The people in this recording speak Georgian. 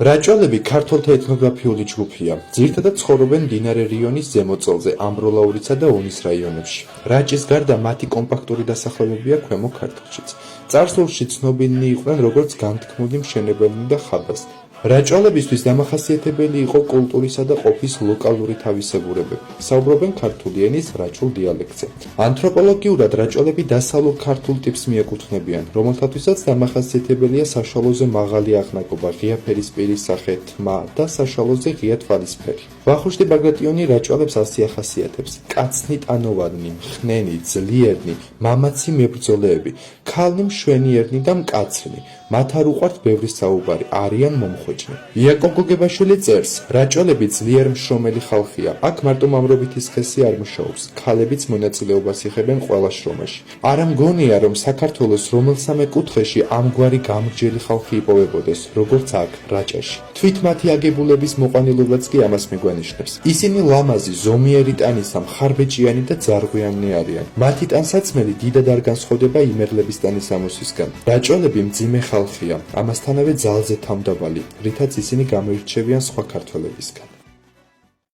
რაჭველები ქართველთა ეთნოგრაფიული ჯგუფია. ძირითადად ცხოვრობენ მდინარე რიონის ზემო წელზე, ამბროლაურისა და ონის რაიონებში. რაჭის გარდა მათი კომპაქტური დასახლებებია ქვემო ქართლშიც. წარსულში ცნობილნი იყვნენ როგორც განთქმული მშენებლები და ხაბასნი. რაჭველებისთვის დამახასიათებელი იყო კულტურისა და ყოფის ლოკალური თავისებურებები. საუბრობენ ქართული ენის რაჭულ დიალექტზე. ანთროპოლოგიურად რაჭველები დასავლურ ქართულ ტიპს მიეკუთვნებიან, რომელთათვისაც დამახასიათებელია საშუალოზე მაღალი აღნაგობა, ღია ფერისპირის სახე, თმა და საშუალოზე ღია თვალისფერი. ვახუშტი ბაგრატიონი რაჭველებს ასე ახასიათებს: კაცნი ტანოვანი, მხნენი, ძლიერნი, მამაცი მებრძოლეები, ქალნი მშვენიერნი და მკაცრნი. მათ არ უყვართ ბევრი საუბარი, არიან მომხვეჭნი. იაკობ გოგებაშვილი წერს: რაჭველები ძლიერ მშრომელი ხალხია. აქ მარტო მამრობითი სქესი არ მუშაობს. ქალებიც მონაწილეობას იღებენ ყველა შრომაში. არა მგონია, რომ საქართველოს რომელსამე კუთხეში ამგვარი გამრჯელი ხალხი იპოვებოდეს, როგორც აქ, რაჭაში. თვით მათი აგებულების მოყვანილობაც კი ამას მიგვანიშნებს. ისინი ლამაზი, ზომიერი ტანისა, მხარბეჭიანი და ძარღვიანი არიან. მათი ტანსაცმელი დიდად არ განსხვავდება იმერლების ტანის ამოსისგან. რაჭველები მძიმე ხალხია, ამასთანავე ძალზე თავმდაბალი, რითაც ისინი გამოირჩევიან სხვა ქართველებისგან.